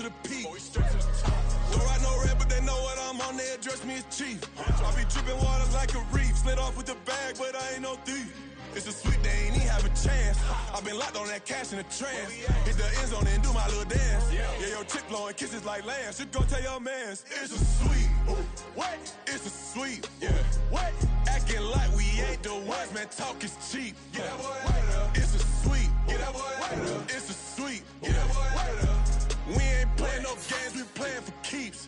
the peak. Don't ride no red, but they know what I'm on. They address me as chief. I be dripping water like a reef. Slid off with the bag, but I ain't no thief. It's a sweet, they ain't even have a chance. I been locked on that cash in a trance. Hit the end zone and do my little dance. Yeah, your chick blowing kisses like lambs. You go tell your mans. It's a sweet. What? It's a sweet. Yeah. What? Acting like we ain't the ones, man. Talk is cheap. Yeah. It's a sweet. It's a sweet. Yeah. We ain't playing no games, we playing for keeps.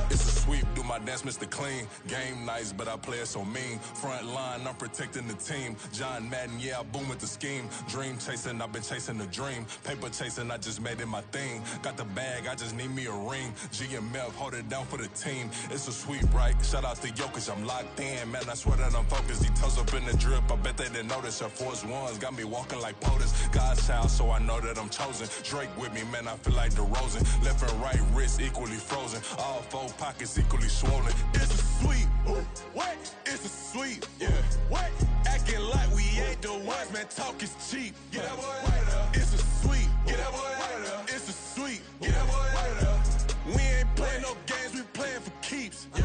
It's a sweep, do my dance, Mr. Clean. Game nice, but I play it so mean. Front line, I'm protecting the team. John Madden, yeah, I boom with the scheme. Dream chasing, I've been chasing the dream. Paper chasing, I just made it my thing. Got the bag, I just need me a ring. G and Mel, hold it down for the team. It's a sweep, right? Shout out to Jokic, I'm locked in. Man, I swear that I'm focused. He toes up in the drip, I bet they didn't notice. Your force ones got me walking like POTUS. God's child, so I know that I'm chosen. Drake with me, man, I feel like DeRozan. Left and right wrist equally frozen. All four pockets equally swollen. It's a sweep. What? It's a sweep. Yeah. What? Acting like we ain't the ones, man. Talk is cheap. Yeah. It's a sweep. It's a sweep. Yeah. We ain't playing no games, we playing for keeps. Yeah.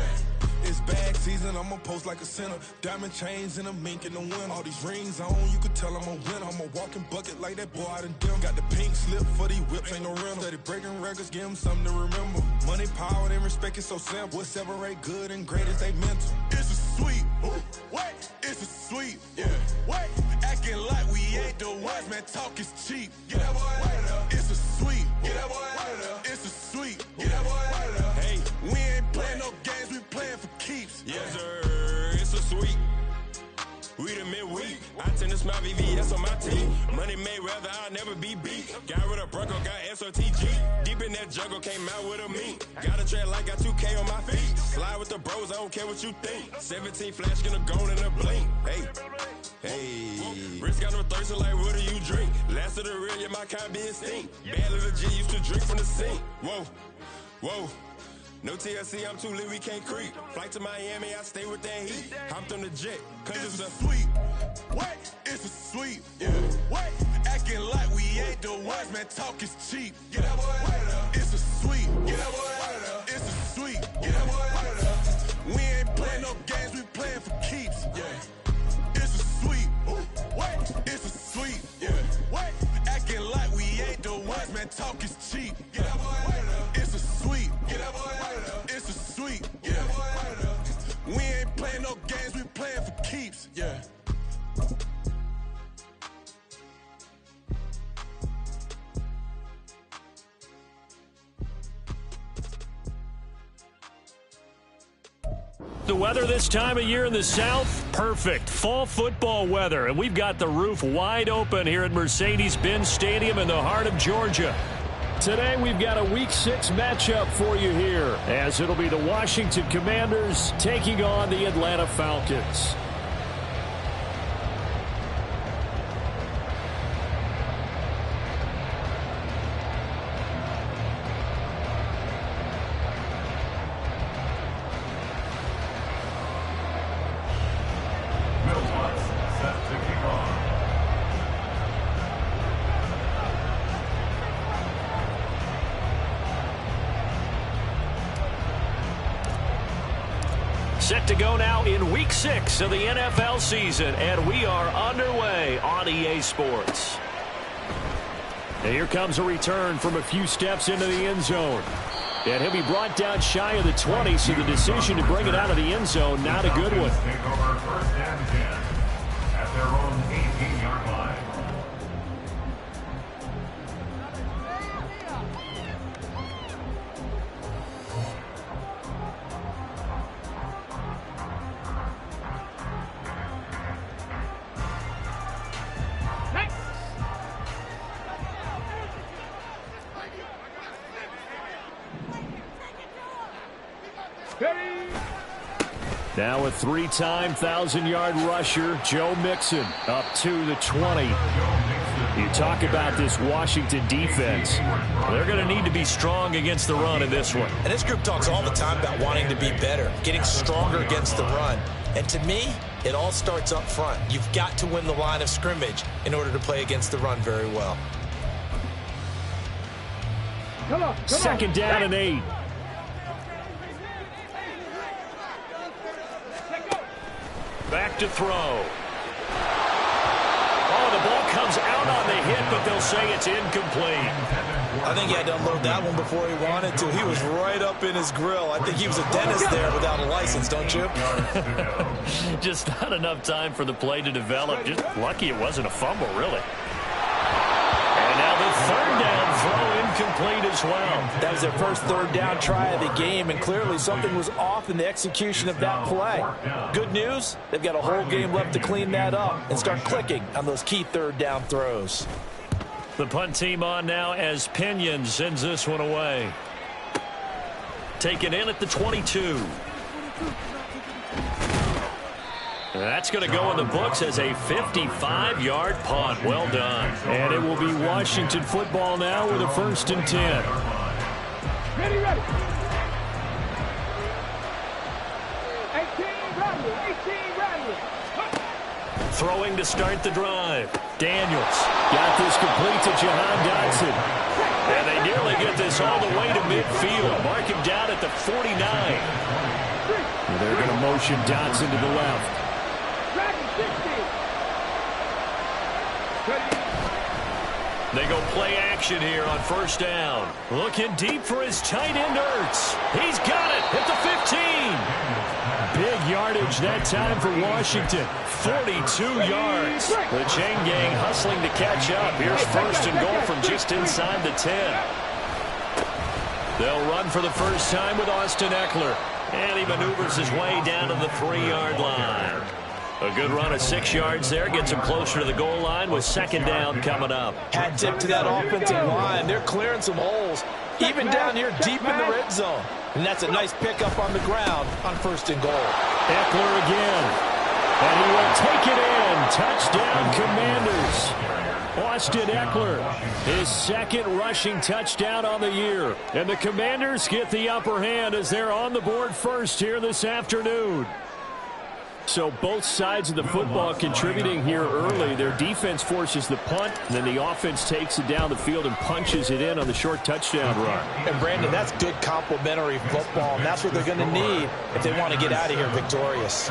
It's bag season, I'ma post like a sinner. Diamond chains and a mink in the wind. All these rings on, you could tell I'm a winner. I'm a walking bucket like that boy out in dim. Got the pink slip for these whips, ain't no rental. Steady breaking records, give them something to remember. Money, power, and respect is so simple. What separate good and great is they mental. It's a sweep. What? It's a sweep. Yeah. What? Acting like we ain't the ones, man. Talk is cheap. Yeah. It's a sweep. It's a sweep. Hey, we ain't playing no games, we playing for keeps. Yes, sir. It's a sweep. We the midweek. I tend to smile VVS on my team. Money made rather I'll never be beat. Got rid of Bronco, got SOTG. Deep in that jungle, came out with a meat. Got a tread like got 2K on my feet. Slide with the bros, I don't care what you think. 17 flash gonna go in a blink. Hey. Wrist got no thirst, like what do you drink? Last of the real, yeah, my kind be extinct. Bad little G used to drink from the sink. Whoa. No TLC, I'm too lit, we can't creep. Flight to Miami, I stay with that heat. Hopped on the jet, cause it's a sweep. What? It's a sweep. Yeah. What? Acting like we ain't the ones, man. Talk is cheap. Yeah. It's a sweep. It's a sweep. Yeah. We ain't playing no games, we playing for keeps. Yeah. It's a sweep. What? It's a sweep. Yeah. What? Acting like we ain't the ones, man. Talk is cheap. Yeah. It's a sweep. It's a sweep. Yeah. We ain't playing no games, we playing for keeps. Yeah. The weather this time of year in the South, perfect. Fall football weather, and we've got the roof wide open here at Mercedes-Benz Stadium in the heart of Georgia. Today we've got a Week 6 matchup for you here, as it'll be the Washington Commanders taking on the Atlanta Falcons. Set to go now in Week 6 of the NFL season, and we are underway on EA Sports. And here comes a return from a few steps into the end zone. And he'll be brought down shy of the 20, so the decision to bring it out of the end zone, not a good one. Take over first and 10 at their own 18-yard line. Now a three-time 1,000-yard rusher, Joe Mixon, up to the 20. You talk about this Washington defense. They're going to need to be strong against the run in this one. And this group talks all the time about wanting to be better, getting stronger against the run. And to me, it all starts up front. You've got to win the line of scrimmage in order to play against the run very well. Second down and 8. Back to throw. Oh, the ball comes out on the hit, but they'll say it's incomplete. I think he had to unload that one before he wanted to. He was right up in his grill. I think he was a dentist there without a license, don't you? Just not enough time for the play to develop. Just lucky it wasn't a fumble, really. And now the third down throw incomplete as well. That was their first third down try of the game, and clearly something was off in the execution of that play. Good news, they've got a whole game left to clean that up and start clicking on those key third down throws. The punt team on now as Pinion sends this one away. Taken in at the 22. That's going to go in the books as a 55-yard punt. Well done. And it will be Washington football now with a 1st and 10. Ready. 18 ready. Throwing to start the drive. Daniels got this complete to Jahan Dotson. And they nearly get this all the way to midfield. Mark him down at the 49. And they're going to motion Dotson to the left. They go play action here on 1st down. Looking deep for his tight end, Ertz. He's got it at the 15. Big yardage that time for Washington. 42 yards. The chain gang hustling to catch up. Here's 1st and goal from just inside the 10. They'll run for the first time with Austin Eckler. And he maneuvers his way down to the 3-yard line. A good run of 6 yards there. Gets him closer to the goal line with 2nd down coming up. Hat tip to that offensive line. They're clearing some holes, even down here deep in the red zone. And that's a nice pickup on the ground on 1st and goal. Eckler again. And he will take it in. Touchdown, Commanders. Austin Eckler, his 2nd rushing touchdown on the year. And the Commanders get the upper hand as they're on the board first here this afternoon. So both sides of the football contributing here early. Their defense forces the punt, and then the offense takes it down the field and punches it in on the short touchdown run. And, Brandon, that's good complementary football, and that's what they're going to need if they want to get out of here victorious.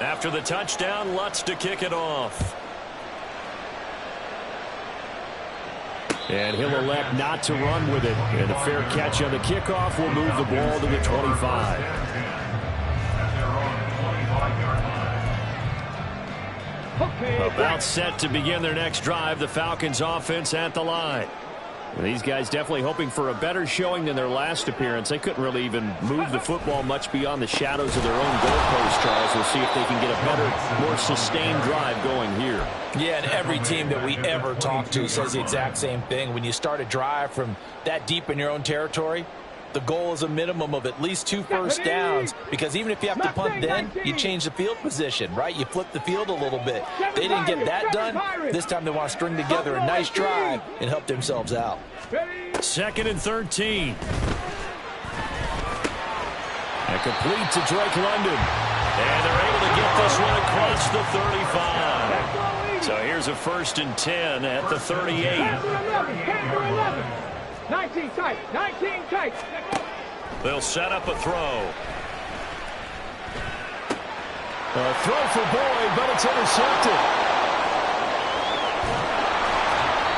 After the touchdown, Lutz to kick it off. And he'll elect not to run with it. And a fair catch on the kickoff will move the ball to the 25. About set to begin their next drive, the Falcons offense at the line. And these guys definitely hoping for a better showing than their last appearance. They couldn't really even move the football much beyond the shadows of their own goalpost, Charles. We'll see if they can get a better, more sustained drive going here. Yeah, and every team that we ever talk to says the exact same thing. When you start a drive from that deep in your own territory, the goal is a minimum of at least 2 first downs, because even if you have to punt then, you change the field position, right? You flip the field a little bit. They didn't get that done. This time they want to string together a nice drive and help themselves out. 2nd and 13. And complete to Drake London. And they're able to get this one across the 35. So here's a 1st and 10 at the 38. 19 tight, 19 tight. They'll set up a throw. A throw for Boyd, but it's intercepted.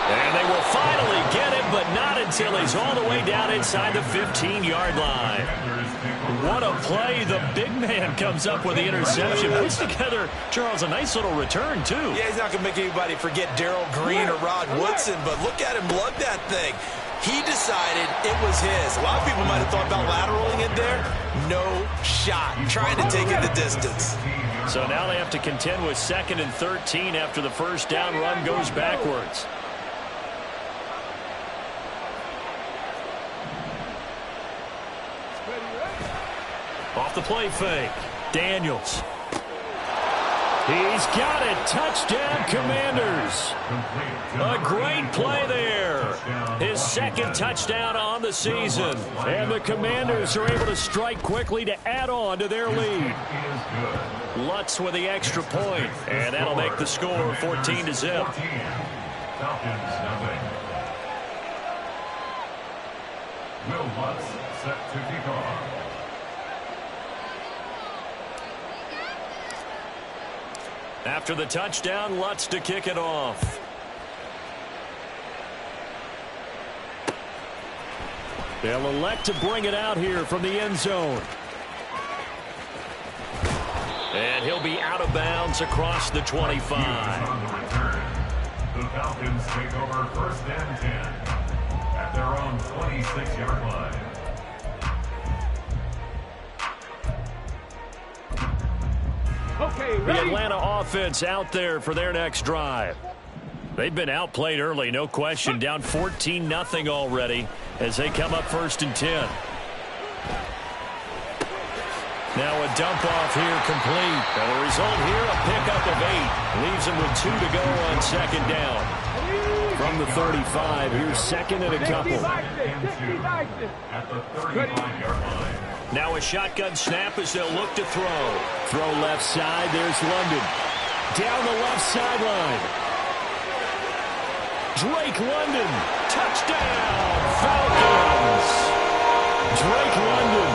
And they will finally get him, but not until he's all the way down inside the 15-yard line. What a play. The big man comes up with the interception. Puts together, Charles, a nice little return, too. Yeah, he's not going to make anybody forget Darrell Green or Rod Woodson, but look at him lug that thing. He decided it was his. A lot of people might have thought about lateraling it there. No shot. Trying to take it the distance. So now they have to contend with 2nd and 13 after the first down run goes backwards. Off the play fake. Daniels. He's got it. Touchdown, Commanders. A great play there. His second touchdown on the season. And the Commanders are able to strike quickly to add on to their lead. Lutz with the extra point, and that'll make the score 14-0. Falcons nothing. Will Lutz set to kick off. After the touchdown, Lutz to kick it off. They'll elect to bring it out here from the end zone. And he'll be out of bounds across the 25. On the return, the Falcons take over 1st and 10 at their own 26-yard line. Okay, The ready? Atlanta offense out there for their next drive. They've been outplayed early, no question. Down 14-0 already as they come up 1st and 10. Now a dump off here complete. And the result here, a pickup of 8. Leaves them with 2 to go on 2nd down. From the 35, here's 2nd and a couple. 60 Bison. At the 35-yard line. Now a shotgun snap as they'll look to throw. Throw left side, there's London. Down the left sideline. Drake London, touchdown, Falcons. Drake London,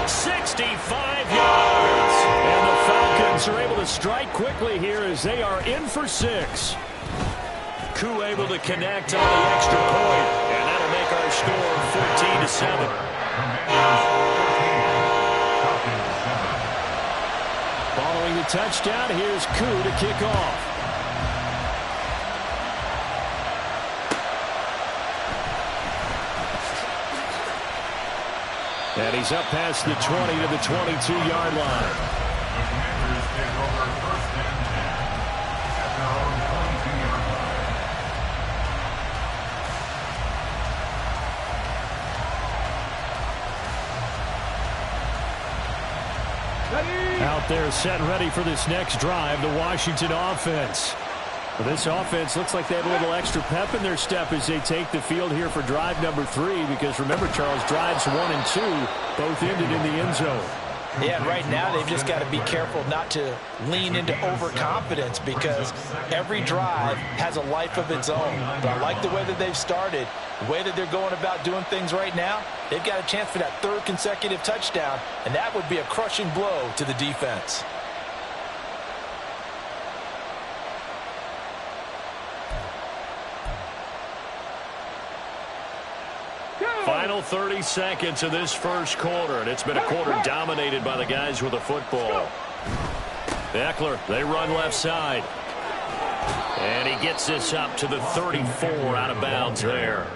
65 yards. And the Falcons are able to strike quickly here as they are in for 6. Koo able to connect on the extra point, and that'll make our score 14-7. Following the touchdown, here's Koo to kick off. And he's up past the 20 to the 22-yard line. The Commanders take over 1st and 10 at their own 22-yard line. Ready? Out there set ready for this next drive, the Washington offense. Well, this offense looks like they have a little extra pep in their step as they take the field here for drive number 3, because remember, Charles, drives 1 and 2 both ended in the end zone. Yeah, and right now they've just got to be careful not to lean into overconfidence, because every drive has a life of its own. But I like the way that they've started, the way that they're going about doing things right now. They've got a chance for that 3rd consecutive touchdown, and that would be a crushing blow to the defense. Final 30 seconds of this first quarter, and it's been a quarter dominated by the guys with the football. Eckler, they run left side. And he gets this up to the 34 out of bounds there.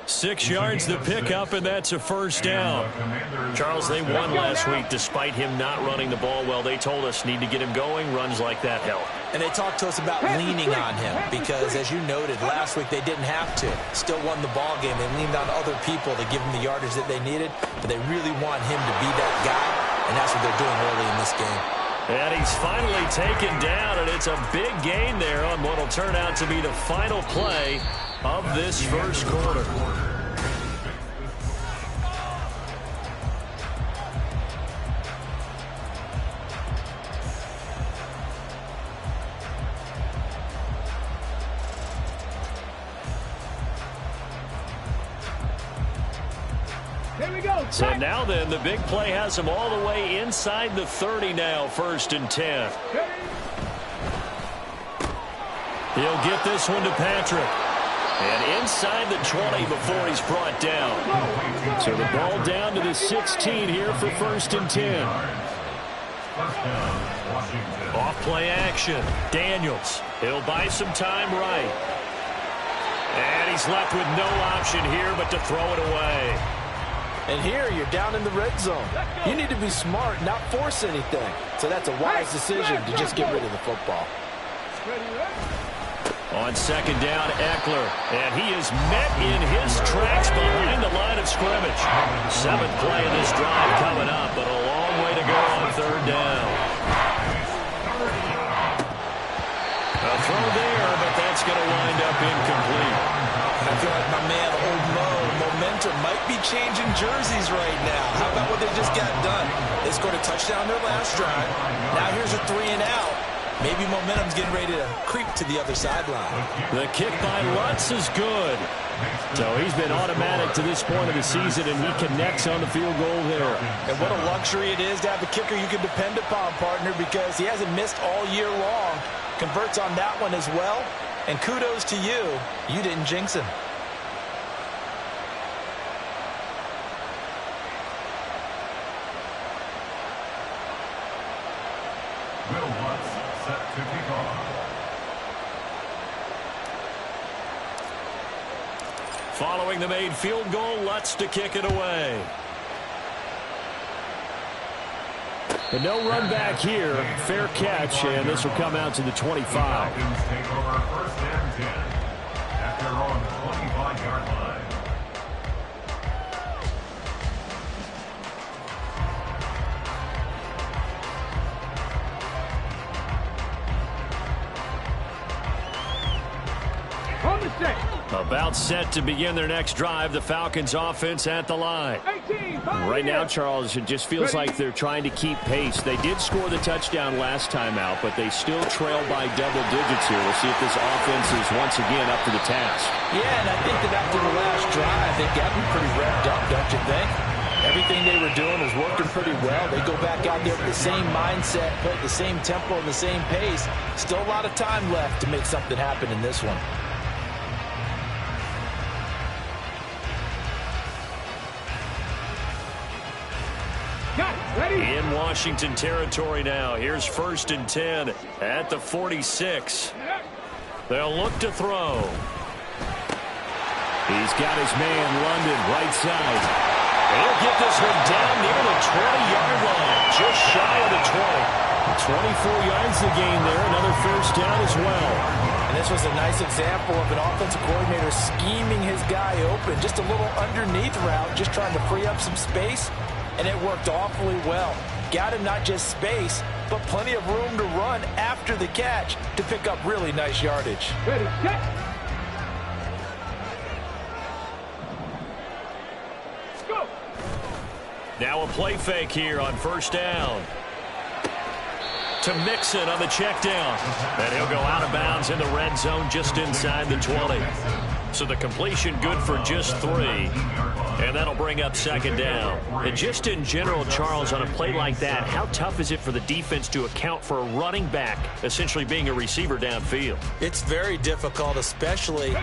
6 yards the pickup, and that's a first down. Charles, they won last week despite him not running the ball well. They told us need to get him going. Runs like that help. And they talked to us about leaning on him because, as you noted, last week they didn't have to. Still won the ball game. They leaned on other people to give them the yardage that they needed, but they really want him to be that guy, and that's what they're doing early in this game. And he's finally taken down, and it's a big gain there on what will turn out to be the final play of this first quarter. Here we go. So now then, the big play has him all the way inside the 30 now, 1st and 10. He'll get this one to Patrick. And inside the 20 before he's brought down. So the ball down to the 16 here for 1st and 10. Off play action. Daniels. He'll buy some time right. And he's left with no option here but to throw it away. And here you're down in the red zone. You need to be smart, not force anything. So that's a wise decision to just get rid of the football. On 2nd down, Eckler. And he is met in his tracks behind the line of scrimmage. 7th play of this drive coming up, but a long way to go on 3rd down. A throw there, but that's going to wind up incomplete. I feel like my man, Old Mo, momentum might be changing jerseys right now. How about what they just got done? They scored a touchdown their last drive. Now here's a 3-and-out. Maybe momentum's getting ready to creep to the other sideline. The kick by Lutz is good. So he's been automatic to this point of the season, and he connects on the field goal there. And what a luxury it is to have a kicker you can depend upon, partner, because he hasn't missed all year long. Converts on that one as well. And kudos to you. You didn't jinx him. Will Lutz set to kick off. Following the made field goal, Lutz to kick it away. But no run back here. Fair catch, and this will come out to the 25. The Falcons take over 1st and 10 at their own 25-yard line. About set to begin their next drive. The Falcons offense at the line. Right now, Charles, it just feels like they're trying to keep pace. They did score the touchdown last time out, but they still trail by double digits here. We'll see if this offense is once again up to the task. Yeah, and I think that after the last drive, they got me pretty revved up, don't you think? Everything they were doing was working pretty well. They go back out there with the same mindset, play at the same tempo and the same pace. Still a lot of time left to make something happen in this one. In Washington territory now. Here's 1st and 10 at the 46. They'll look to throw. He's got his man, London, right side. He'll get this one down near the 20-yard line, just shy of the 20. 24 yards to gain there, another 1st down as well. And this was a nice example of an offensive coordinator scheming his guy open. Just a little underneath route, just trying to free up some space. And it worked awfully well. Got him not just space, but plenty of room to run after the catch to pick up really nice yardage. Ready, set. Go. Now a play fake here on 1st down. To Mixon on the check down. And he'll go out of bounds in the red zone just inside the 20. So the completion good for just 3. And that'll bring up 2nd down. And just in general, Charles, on a play like that, how tough is it for the defense to account for a running back essentially being a receiver downfield? It's very difficult, especially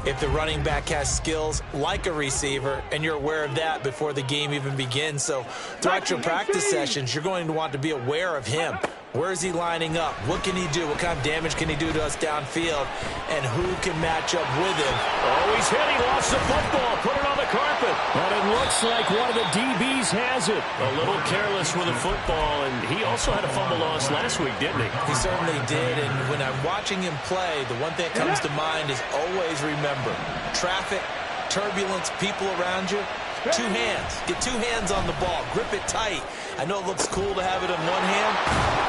if the running back has skills like a receiver, and you're aware of that before the game even begins. So throughout your practice sessions, you're going to want to be aware of him. Where is he lining up? What can he do? What kind of damage can he do to us downfield? And who can match up with him? Oh, he's hit. He lost the football. Put it on the carpet. But it looks like one of the DBs has it. A little careless with the football, and he also had a fumble loss last week, didn't he? He certainly did, and when I'm watching him play, the one thing that comes to mind is always remember, traffic, turbulence, people around you, 2 hands. Get 2 hands on the ball. Grip it tight. I know it looks cool to have it in one hand.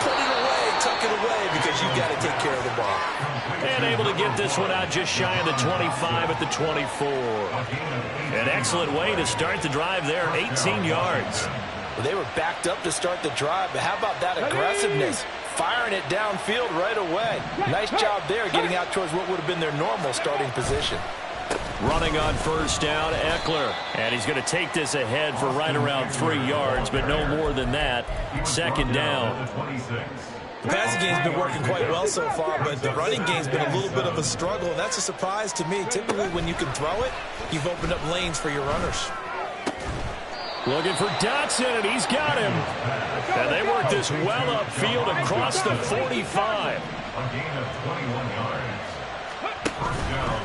Put it away, tuck it away, because you've got to take care of the ball. And able to get this one out just shy of the 25 at the 24. An excellent way to start the drive there, 18 yards. Well, they were backed up to start the drive, but how about that aggressiveness? Firing it downfield right away. Nice job there, getting out towards what would have been their normal starting position. Running on 1st down, Eckler. And he's going to take this ahead for right around 3 yards, but no more than that. 2nd down. The passing game's been working quite well so far, but the running game's been a little bit of a struggle, and that's a surprise to me. Typically, when you can throw it, you've opened up lanes for your runners. Looking for Dotson, and he's got him. And they work this well upfield across the 45. A gain of 21 yards. 1st down.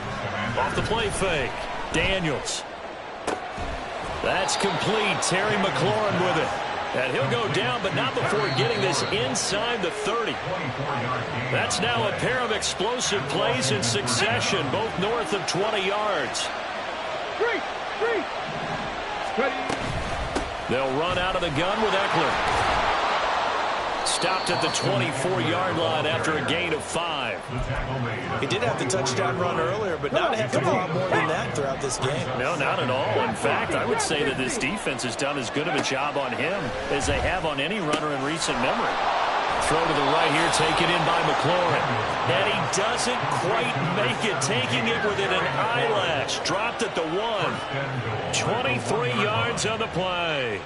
Off the play fake. Daniels. That's complete. Terry McLaurin with it. And he'll go down, but not before getting this inside the 30. That's now a pair of explosive plays in succession, both north of 20 yards. 3. Ready. They'll run out of the gun with Eckler. Stopped at the 24-yard line after a gain of 5. He did have the touchdown run earlier, but not have to do a lot more than that throughout this game. No, not at all. In fact, I would say that this defense has done as good of a job on him as they have on any runner in recent memory. Throw to the right here, taken in by McLaurin. And he doesn't quite make it, taking it within an eyelash. Dropped at the 1. 23 yards on the play.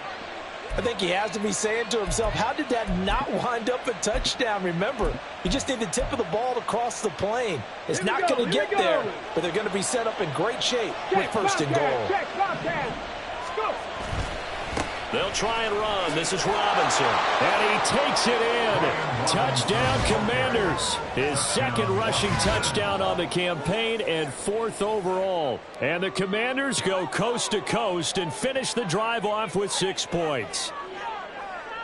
I think he has to be saying to himself, how did that not wind up a touchdown? Remember, you just need the tip of the ball to cross the plane. It's not going to get there, but they're going to be set up in great shape with first and goal. They'll try and run. This is Robinson. And he takes it in. Touchdown, Commanders. His second rushing touchdown on the campaign and 4th overall. And the Commanders go coast to coast and finish the drive off with 6 points.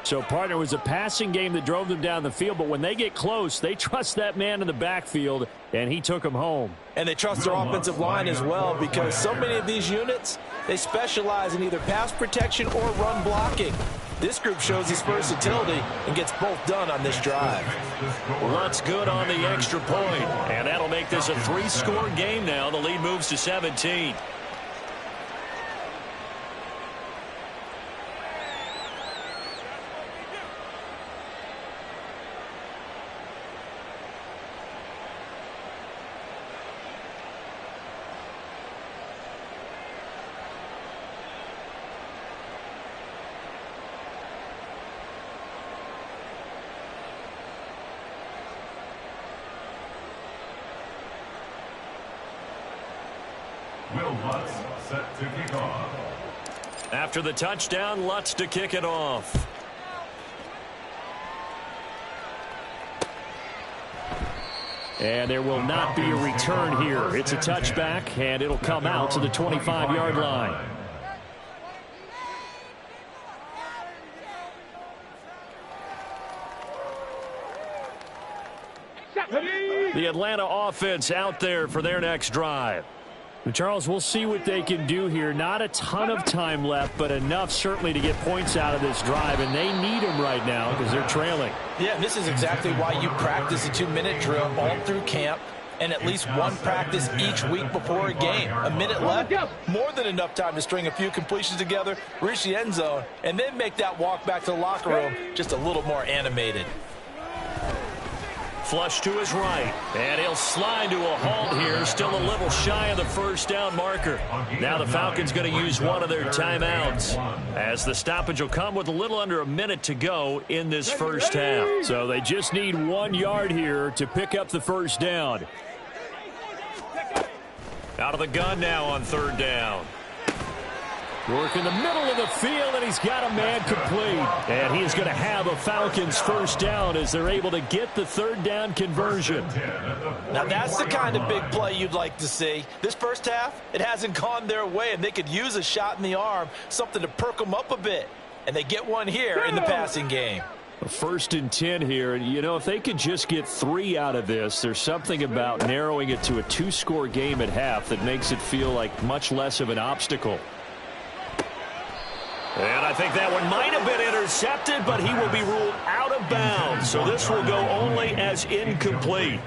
So, partner, it was a passing game that drove them down the field, but when they get close, they trust that man in the backfield, and he took them home. And they trust their offensive line as well, because so many of these units, they specialize in either pass protection or run blocking. This group shows its versatility and gets both done on this drive. Lutz good on the extra point, and that'll make this a 3-score game now. The lead moves to 17. Will Lutz set to kick off. After the touchdown, Lutz to kick it off. And there will not be a return here. It's a touchback, and it'll come out to the 25-yard line. The Atlanta offense out there for their next drive. Charles, we'll see what they can do here. Not a ton of time left, but enough certainly to get points out of this drive, and they need them right now because they're trailing. Yeah, this is exactly why you practice a 2-minute drill all through camp and at least one practice each week before a game. A minute left, more than enough time to string a few completions together, reach the end zone, and then make that walk back to the locker room just a little more animated. Flush to his right, and he'll slide to a halt here, still a little shy of the first down marker. Now the Falcons going to use one of their timeouts, as the stoppage will come with a little under a minute to go in this first half. So they just need 1 yard here to pick up the first down. Out of the gun now on 3rd down. Work in the middle of the field, and he's got a man complete. And he is going to have a Falcons first down as they're able to get the 3rd down conversion. Now that's the kind of big play you'd like to see. This first half, it hasn't gone their way, and they could use a shot in the arm, something to perk them up a bit. And they get one here in the passing game. 1st and 10 here. You know, if they could just get 3 out of this, there's something about narrowing it to a 2-score game at half that makes it feel like much less of an obstacle. And I think that one might have been intercepted, but he will be ruled out of bounds. So this will go only as incomplete.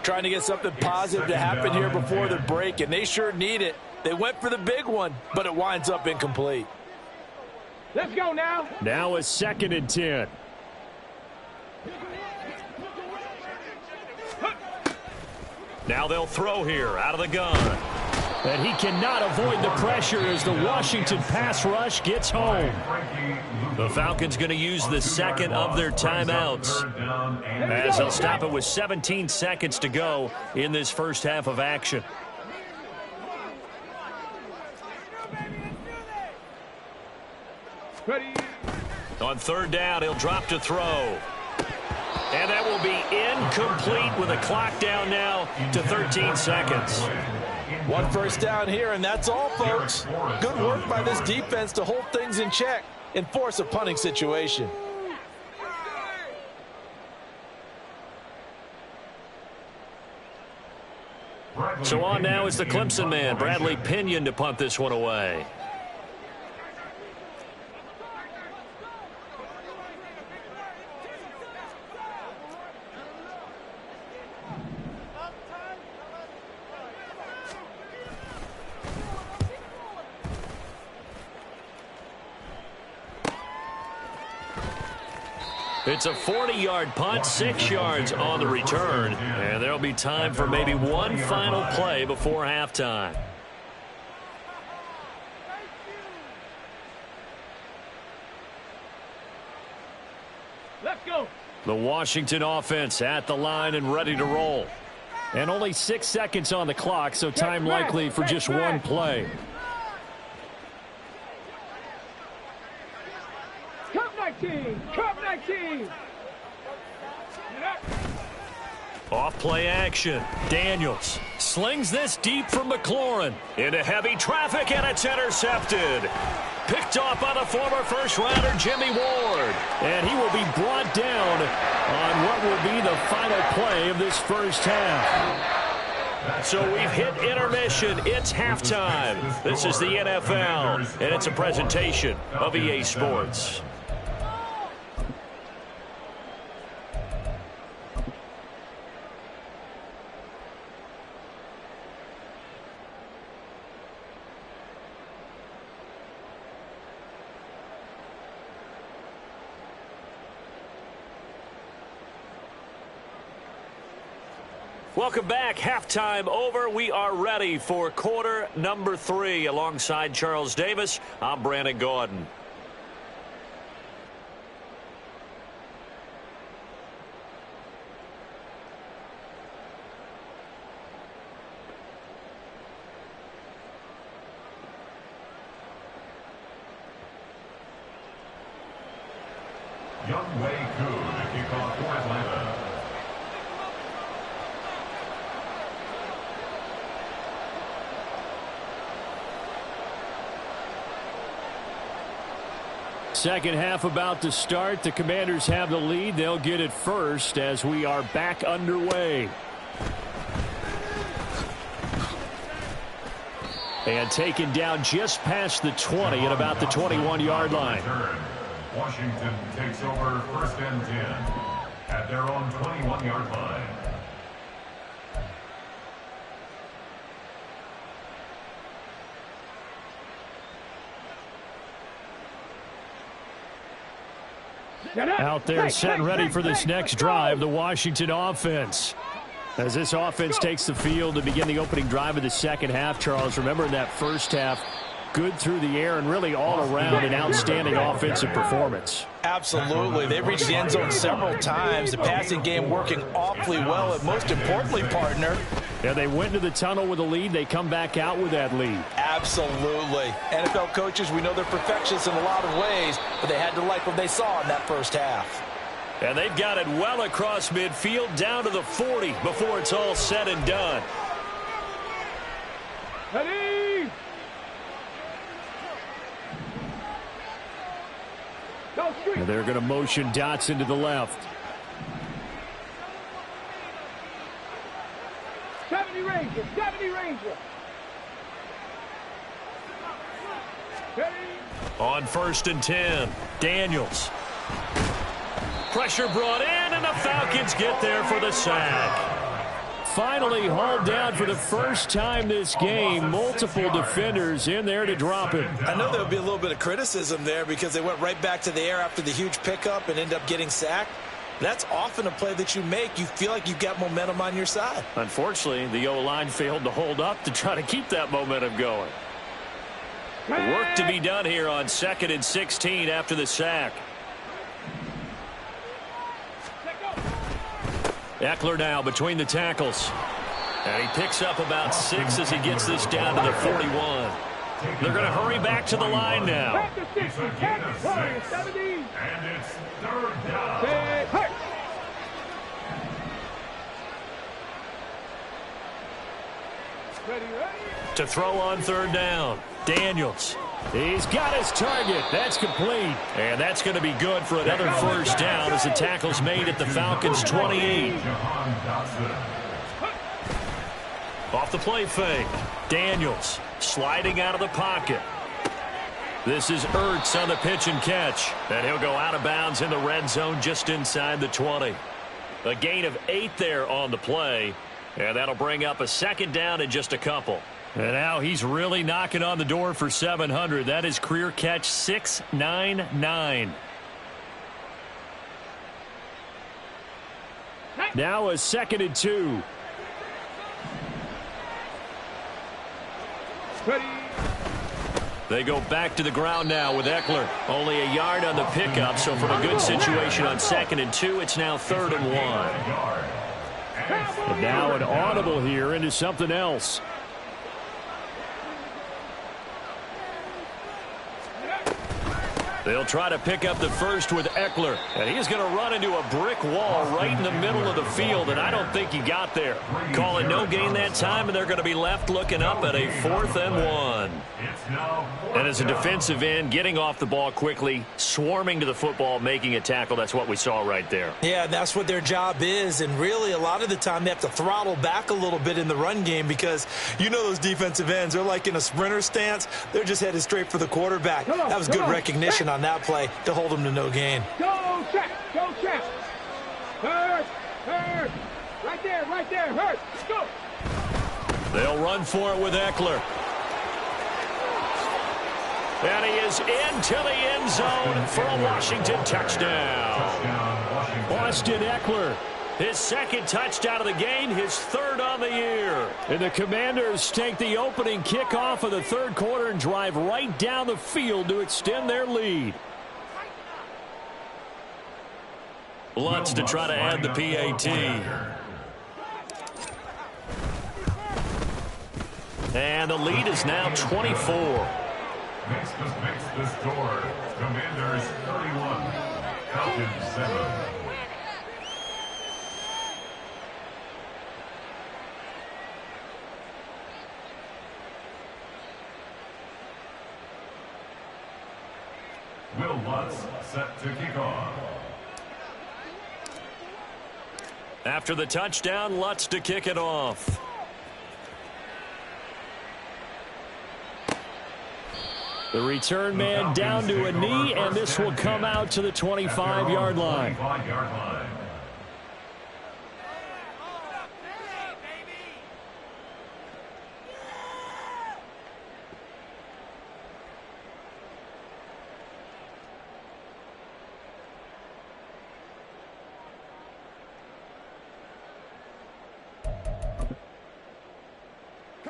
Trying to get something positive to happen here before the break, and they sure need it. They went for the big one, but it winds up incomplete. Let's go now. Now a 2nd and 10. Now they'll throw here out of the gun. And he cannot avoid the pressure as the Washington pass rush gets home. The Falcons going to use the 2nd of their timeouts, as they'll stop it with 17 seconds to go in this first half of action. Ready. On 3rd down, he'll drop to throw. And that will be incomplete with a clock down now to 13 seconds. One first down here, and that's all, folks. Good work by this defense to hold things in check and force a punting situation. So on now is the Clemson man, Bradley Pinion, to punt this one away. It's a 40-yard punt, 6 yards on the return, and there'll be time for maybe one final play before halftime. Let's go. The Washington offense at the line and ready to roll. And only 6 seconds on the clock, so time likely for just one play. Cup 19. Cup 19. Off play action. Daniels slings this deep from McLaurin into heavy traffic, and it's intercepted. Picked off by the former first-rounder Jimmy Ward. And he will be brought down on what will be the final play of this first half. So we've hit intermission. It's halftime. This is the NFL, and it's a presentation of EA Sports. Welcome back. Halftime over. We are ready for quarter number 3. Alongside Charles Davis, I'm Brandon Gordon. Young Wei Koo to kick off for Atlanta. Second half about to start. The Commanders have the lead. They'll get it first as we are back underway. And taken down just past the 20 at about the 21-yard line. Washington takes over 1st and 10 at their own 21-yard line. Out there set and ready for this next drive, the Washington offense. As this offense takes the field to begin the opening drive of the second half, Charles, remember in that first half, good through the air and really all around an outstanding offensive performance. Absolutely. They reached the end zone several times. The passing game working awfully well. And most importantly, partner, yeah, they went into the tunnel with a lead. They come back out with that lead. Absolutely. NFL coaches, we know they're perfectionists in a lot of ways, but they had to like what they saw in that first half. And they've got it well across midfield down to the 40 before it's all said and done. Ready? And they're going to motion Dotson to the left. 70 Ranger, 70 Ranger. Ready? On 1st and 10, Daniels. Pressure brought in, and the Falcons get there for the sack. Finally hauled down for the first time this game. Multiple defenders in there to drop him. I know there'll be a little bit of criticism there because they went right back to the air after the huge pickup and ended up getting sacked. That's often a play that you make. You feel like you've got momentum on your side. Unfortunately, the O-line failed to hold up to try to keep that momentum going. Work to be done here on 2nd and 16 after the sack. Eckler now between the tackles. And he picks up about 6 as he gets this down to the 41. They're going to hurry back to the line now. And it's 3rd down. To throw on 3rd down, Daniels. He's got his target. That's complete. And that's going to be good for another first down as the tackle's made at the Falcons' 28. Off the play fake. Daniels sliding out of the pocket. This is Ertz on the pitch and catch. And he'll go out of bounds in the red zone just inside the 20. A gain of 8 there on the play. And that'll bring up a 2nd down in just a couple. And now he's really knocking on the door for 700. That is career catch 699. Now a 2nd and 2. Ready. They go back to the ground now with Eckler. Only a yard on the pickup, so from a good situation on 2nd and 2, it's now 3rd and 1. And now an audible here into something else. They'll try to pick up the first with Eckler. And he's going to run into a brick wall right in the middle of the field, and I don't think he got there. Call it no gain that time, and they're going to be left looking up at a 4th and 1. And as a defensive end, getting off the ball quickly, swarming to the football, making a tackle, that's what we saw right there. Yeah, that's what their job is, and really a lot of the time they have to throttle back a little bit in the run game because you know those defensive ends, they're like in a sprinter stance. They're just headed straight for the quarterback. That was good recognition on that play to hold them to no gain. Go check, go check. Hurt, hurt. Right there, hurt. Go. They'll run for it with Eckler. And he is into the end zone for a Washington touchdown. Austin Eckler, his 2nd touchdown of the game, his 3rd on the year. And the Commanders take the opening kickoff of the 3rd quarter and drive right down the field to extend their lead. Lutz to try to add the PAT. And the lead is now 24. Makes the score. Commanders 31, Falcons 7. Will Lutz set to kick off. After the touchdown, Lutz to kick it off. The return man down to a knee, and this will come out to the 25-yard line.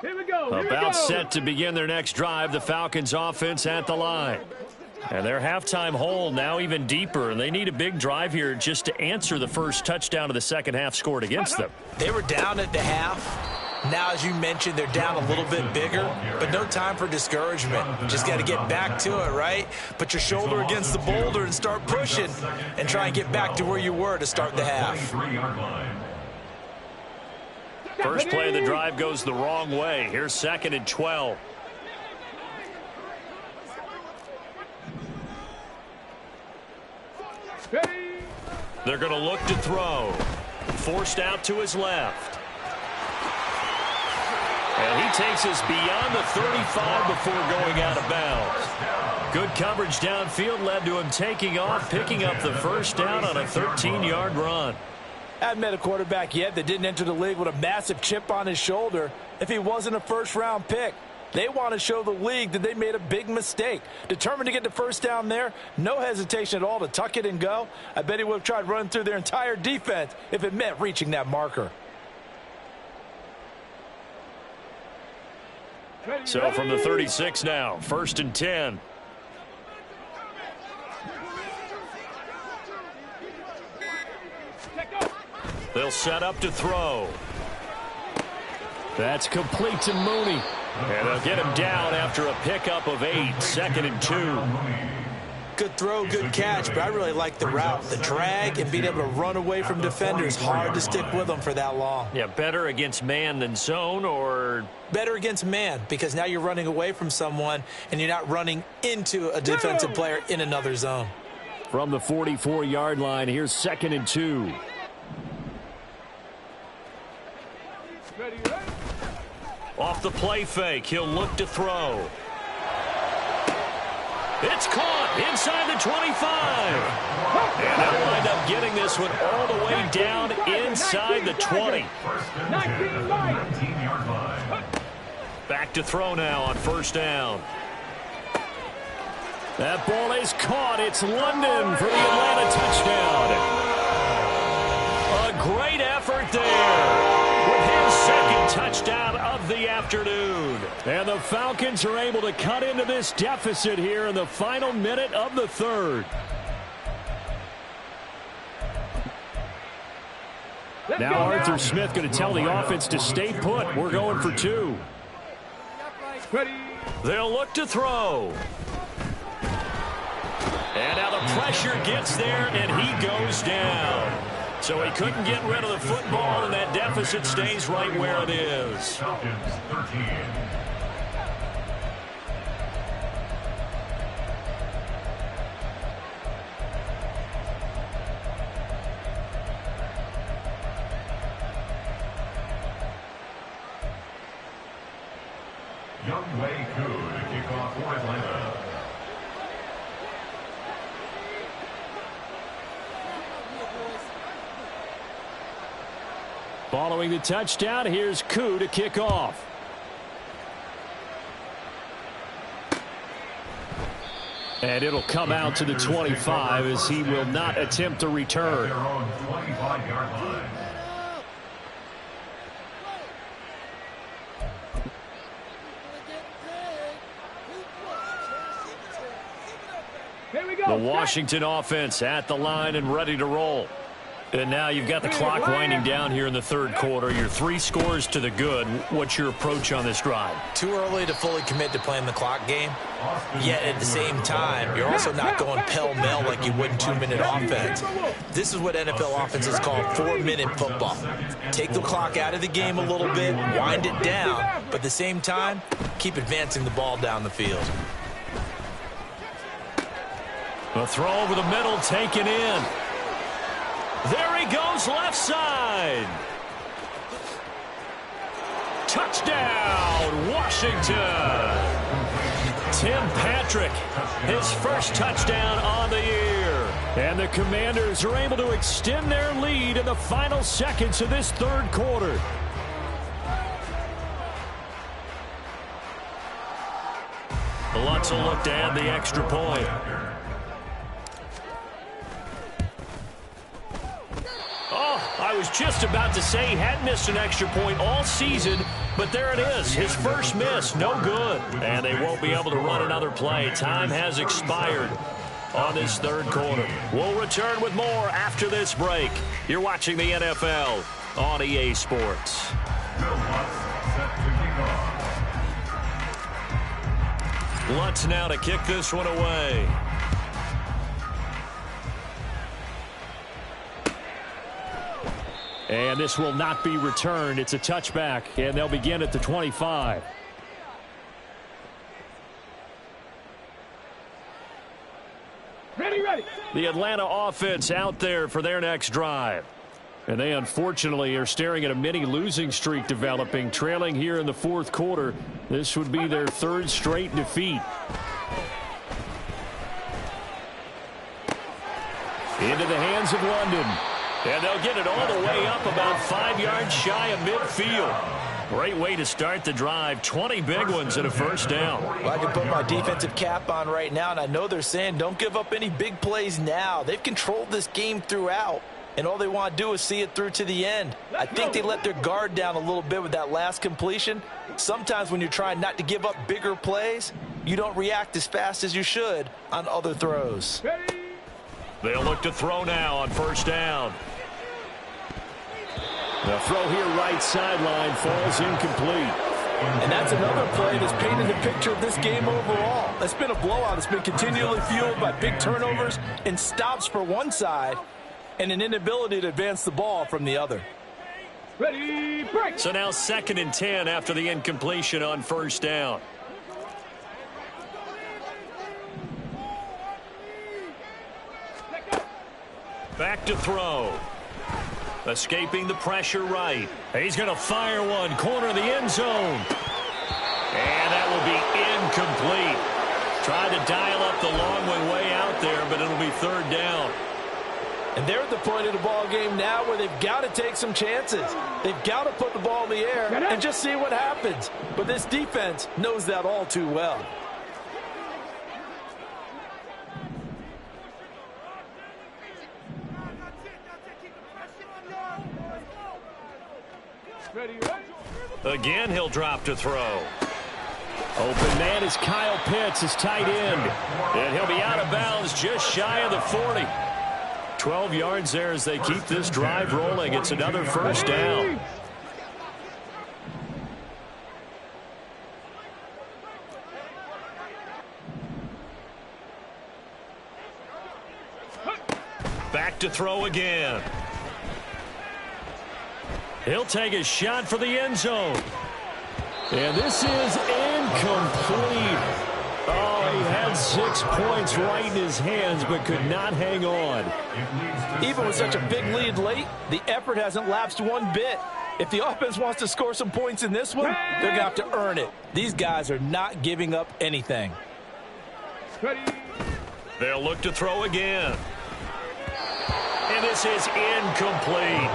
Here we go. About set to begin their next drive, the Falcons offense at the line. And their halftime hole now even deeper, and they need a big drive here just to answer the first touchdown of the second half scored against them. They were down at the half. Now, as you mentioned, they're down a little bit bigger, but no time for discouragement. Just got to get back to it, right? Put your shoulder against the boulder and start pushing and try and get back to where you were to start the half. First play of the drive goes the wrong way. Here's 2nd and 12. They're going to look to throw. Forced out to his left. And he takes us beyond the 35 before going out of bounds. Good coverage downfield led to him taking off, picking up the first down on a 13-yard run. I haven't met a quarterback yet that didn't enter the league with a massive chip on his shoulder if he wasn't a first-round pick. They want to show the league that they made a big mistake. Determined to get the first down there, no hesitation at all to tuck it and go. I bet he would have tried running through their entire defense if it meant reaching that marker. So from the 36 now, 1st and 10. They'll set up to throw. That's complete to Mooney. And they'll get him down after a pickup of 8, 2nd and 2. Good throw, good catch, but I really like the route. The drag and being able to run away from defenders. Hard to stick with them for that long. Yeah, better against man than zone, or? Better against man, because now you're running away from someone and you're not running into a defensive player in another zone. From the 44-yard line, here's 2nd and 2. Off the play fake, he'll look to throw. It's caught inside the 25. And they'll wind up getting this one all the way down inside the 20. Back to throw now on 1st down. That ball is caught. It's London for the Atlanta touchdown. A great effort effort there with his second touchdown of the afternoon. And the Falcons are able to cut into this deficit here in the final minute of the third. Now Arthur Smith going to tell the offense to stay put. We're going for 2. They'll look to throw. And now the pressure gets there, and he goes down. So he couldn't get rid of the football, and that deficit stays right where it is. Falcons 13. Young Wei Koo to kick off for Atlanta. Following the touchdown, here's Koo to kick off. And it'll come out to the 25 as he will not attempt to return. Their own 25-yard line. The Washington offense at the line and ready to roll. And now you've got the clock winding down here in the third quarter. You're 3 scores to the good. What's your approach on this drive? Too early to fully commit to playing the clock game. Yet at the same time, you're also not going pell-mell like you would in 2-minute offense. This is what NFL offenses call 4-minute football. Take the clock out of the game a little bit, wind it down, but at the same time, keep advancing the ball down the field. A throw over the middle taken in. There he goes left side. Touchdown, Washington. Tim Patrick, his first touchdown on the year. And the Commanders are able to extend their lead in the final seconds of this third quarter. Lutz will look to add the extra point. I was just about to say he hadn't missed an extra point all season, but there it is. His first miss, no good. And they won't be able to run another play. Time has expired on this third quarter. We'll return with more after this break. You're watching the NFL on EA Sports. Lutz now to kick this one away. And this will not be returned. It's a touchback, and they'll begin at the 25. Ready. The Atlanta offense out there for their next drive. And they unfortunately are staring at a mini losing streak developing, trailing here in the fourth quarter. This would be their 3rd straight defeat. Into the hands of London. And they'll get it all the way up about 5 yards shy of midfield. Great way to start the drive. 20 big ones and a first down. Well, I can put my defensive cap on right now, and I know they're saying don't give up any big plays now. They've controlled this game throughout, and all they want to do is see it through to the end. I think they let their guard down a little bit with that last completion. Sometimes when you're trying not to give up bigger plays, you don't react as fast as you should on other throws. They'll look to throw now on first down. The throw here right sideline falls incomplete. And that's another play that's painted the picture of this game overall. It's been a blowout. It's been continually fueled by big turnovers and stops for one side and an inability to advance the ball from the other. Ready, break. So now 2nd and 10 after the incompletion on first down. Back to throw. Escaping the pressure right. He's going to fire one. Corner of the end zone. And that will be incomplete. Tried to dial up the long way out there, but it'll be 3rd down. And they're at the point of the ball game now where they've got to take some chances. They've got to put the ball in the air and just see what happens. But this defense knows that all too well. Again, he'll drop to throw. Open man is Kyle Pitts, his tight end. And he'll be out of bounds just shy of the 40. 12 yards there as they keep this drive rolling. It's another first down. Back to throw again. He'll take a shot for the end zone. And this is incomplete. Oh, he had 6 points right in his hands, but could not hang on. Even with such a big lead late, the effort hasn't lapsed one bit. If the offense wants to score some points in this one, they're going to have to earn it. These guys are not giving up anything. They'll look to throw again. And this is incomplete.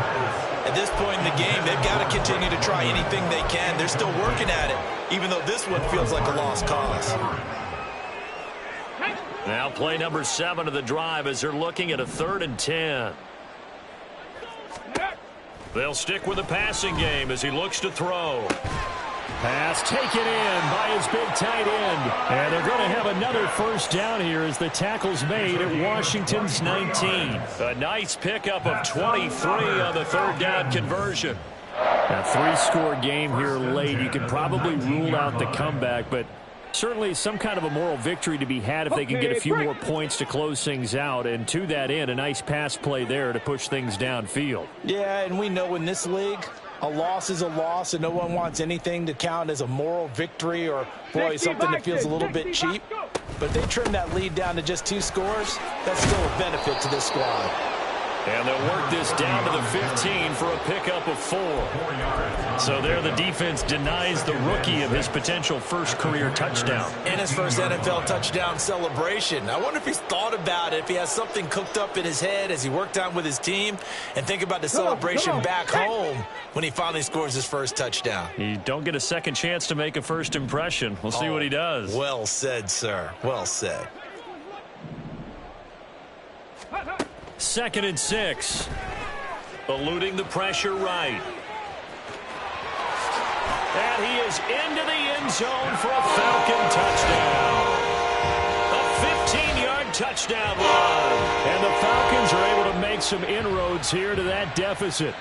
At this point in the game, they've got to continue to try anything they can. They're still working at it, even though this one feels like a lost cause. Now play number 7 of the drive as they're looking at a 3rd and 10. They'll stick with the passing game as he looks to throw. Pass taken in by his big tight end. And they're going to have another first down here as the tackle's made at Washington's 19. A nice pickup of 23 on the 3rd down conversion. A 3-score game here late. You can probably rule out the comeback, but certainly some kind of a moral victory to be had if they can get a few more points to close things out. And to that end, a nice pass play there to push things downfield. Yeah, and we know in this league, a loss is a loss, and no one wants anything to count as a moral victory or, boy, something that feels a little bit cheap. But if they trim that lead down to just 2 scores, that's still a benefit to this squad. And they'll work this down to the 15 for a pickup of 4. So there the defense denies the rookie of his potential first career touchdown. And his first NFL touchdown celebration. I wonder if he's thought about it, if he has something cooked up in his head as he worked out with his team, and think about the celebration back home when he finally scores his first touchdown. You don't get a second chance to make a first impression. We'll see what he does. Well said, sir. Well said. 2nd and 6. Eluding the pressure right. And he is into the end zone for a Falcon touchdown. A 15-yard touchdown run. And the Falcons are able to make some inroads here to that deficit.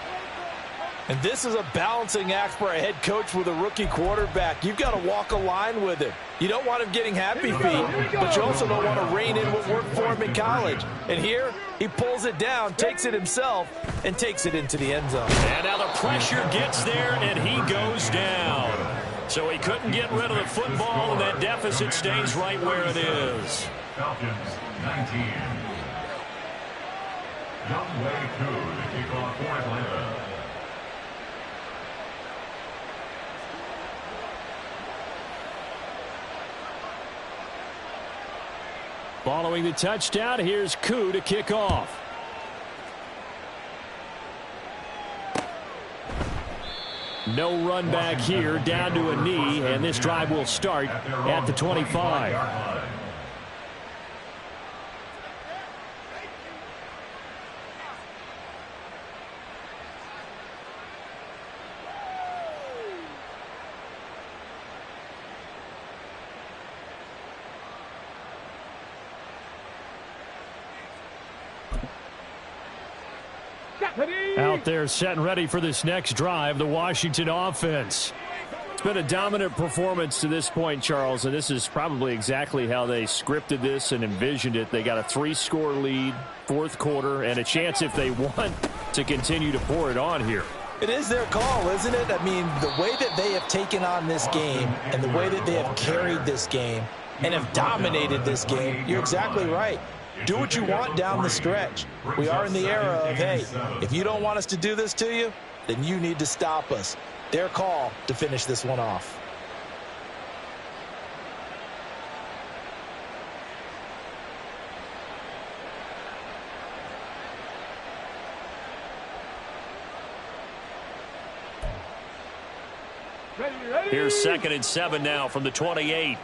And this is a balancing act for a head coach with a rookie quarterback. You've got to walk a line with him. You don't want him getting happy feet, but you also don't want to rein in what worked for him in college. And here, he pulls it down, takes it himself, and takes it into the end zone. And now the pressure gets there, and he goes down. So he couldn't get rid of the football, and that deficit stays right where it is. Falcons 19. Youngway Koo to kick off for Atlanta. Following the touchdown, here's Koo to kick off. No run back here, down to a knee, and this drive will start at the 25. Out there set and ready for this next drive, the Washington offense. It's been a dominant performance to this point, Charles, and this is probably exactly how they scripted this and envisioned it. They got a 3-score lead, 4th quarter, and a chance if they want to continue to pour it on here. It is their call, isn't it? I mean, the way that they have taken on this game and the way that they have carried this game and have dominated this game, you're exactly right. Do what you want down the stretch. We are in the era of, hey, if you don't want us to do this to you, then you need to stop us. Their call to finish this one off. Here's 2nd and 7 now from the 28.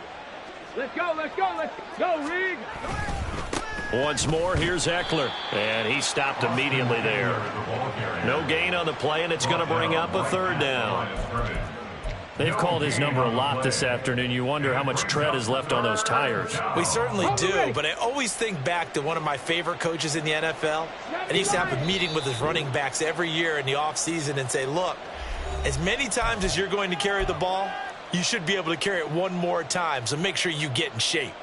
Let's go, Reed. Once more, here's Eckler. And he stopped immediately there. No gain on the play, and it's going to bring up a third down. They've called his number a lot this afternoon. You wonder how much tread is left on those tires. We certainly do, but I always think back to one of my favorite coaches in the NFL. And he used to have a meeting with his running backs every year in the offseason and say, look, as many times as you're going to carry the ball, you should be able to carry it one more time, so make sure you get in shape.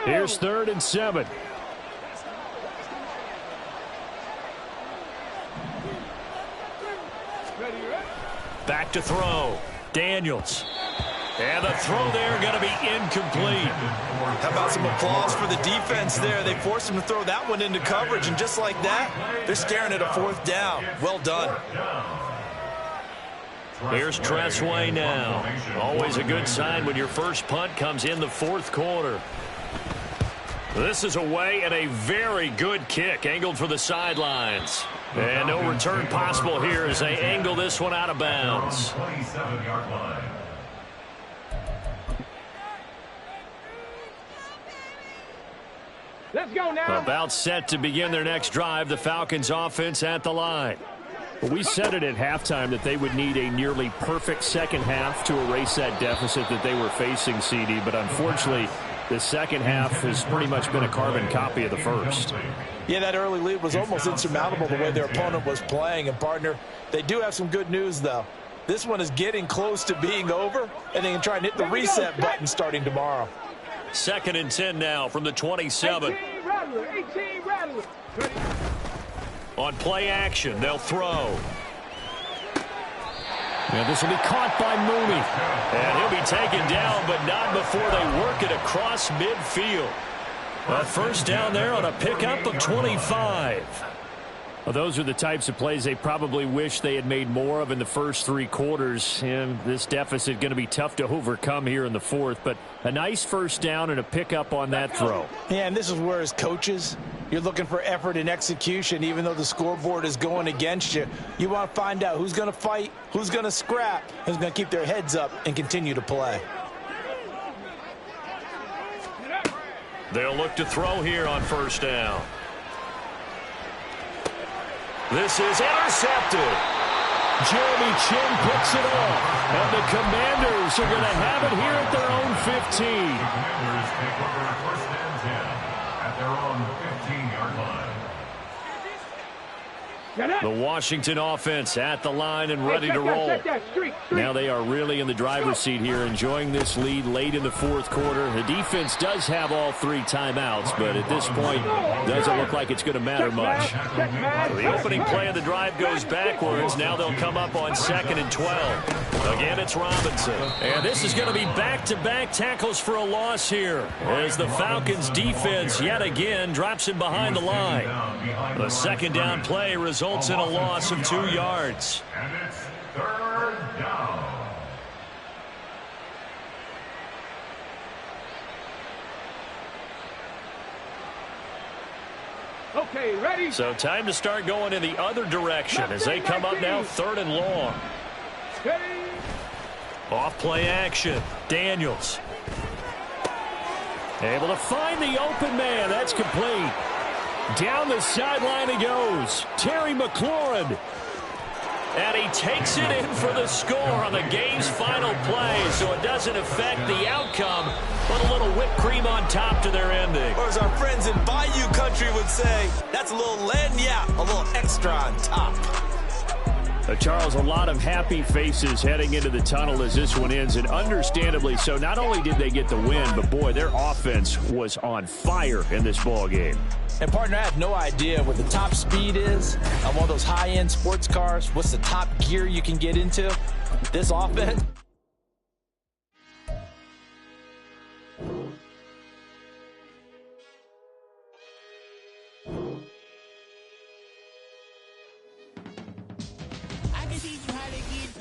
Here's 3rd and 7. Back to throw. Daniels. And the throw there going to be incomplete. How about some applause for the defense there? They forced him to throw that one into coverage, and just like that, they're staring at a 4th down. Well done. Here's Tressway now. Always a good sign when your first punt comes in the 4th quarter. This is away and a very good kick angled for the sidelines. And no return possible here as they angle this one out of bounds. Let's go now. About set to begin their next drive, the Falcons offense at the line. We said it at halftime that they would need a nearly perfect second half to erase that deficit that they were facing, CD, but unfortunately the second half has pretty much been a carbon copy of the first. Yeah, that early lead was almost insurmountable the way their opponent was playing. And, partner, they do have some good news, though. This one is getting close to being over, and they can try and hit the reset button starting tomorrow. 2nd and 10 now from the 27. 18 Rattler, 18 Rattler. On play action, they'll throw. And this will be caught by Mooney. And he'll be taken down, but not before they work it across midfield. A first down there on a pickup of 25. Well, those are the types of plays they probably wish they had made more of in the first 3 quarters. And this deficit going to be tough to overcome here in the 4th. But a nice first down and a pickup on that throw. Yeah, and this is where as coaches, you're looking for effort and execution. Even though the scoreboard is going against you, you want to find out who's going to fight, who's going to scrap, who's going to keep their heads up and continue to play. They'll look to throw here on first down. This is intercepted. Jeremy Chin picks it off. And the Commanders are going to have it here at their own 15. The Commanders take over 1st and 10 at their own 15-yard line. The Washington offense at the line and ready to roll. Now they are really in the driver's seat here, enjoying this lead late in the 4th quarter. The defense does have all 3 timeouts, but at this point, doesn't look like it's going to matter much. The opening play of the drive goes backwards. Now they'll come up on 2nd and 12. Again, it's Robinson. And this is going to be back-to-back tackles for a loss here as the Falcons defense yet again drops him behind the line. The 2nd down play results in a loss of 2 yards. And it's 3rd down. Okay, ready? So time to start going in the other direction as they come up now 3rd and long. Off play action. Daniels. Able to find the open man. That's complete. Down the sideline he goes. Terry McLaurin. And he takes it in for the score on the game's final play, so it doesn't affect the outcome, but a little whipped cream on top to their ending. Or as our friends in Bayou Country would say, that's a little lagniappe, a little extra on top. Charles, a lot of happy faces heading into the tunnel as this one ends, and understandably so. Not only did they get the win, but boy, their offense was on fire in this ball game. And partner, I have no idea what the top speed is on one of those high-end sports cars. What's the top gear you can get into? This offense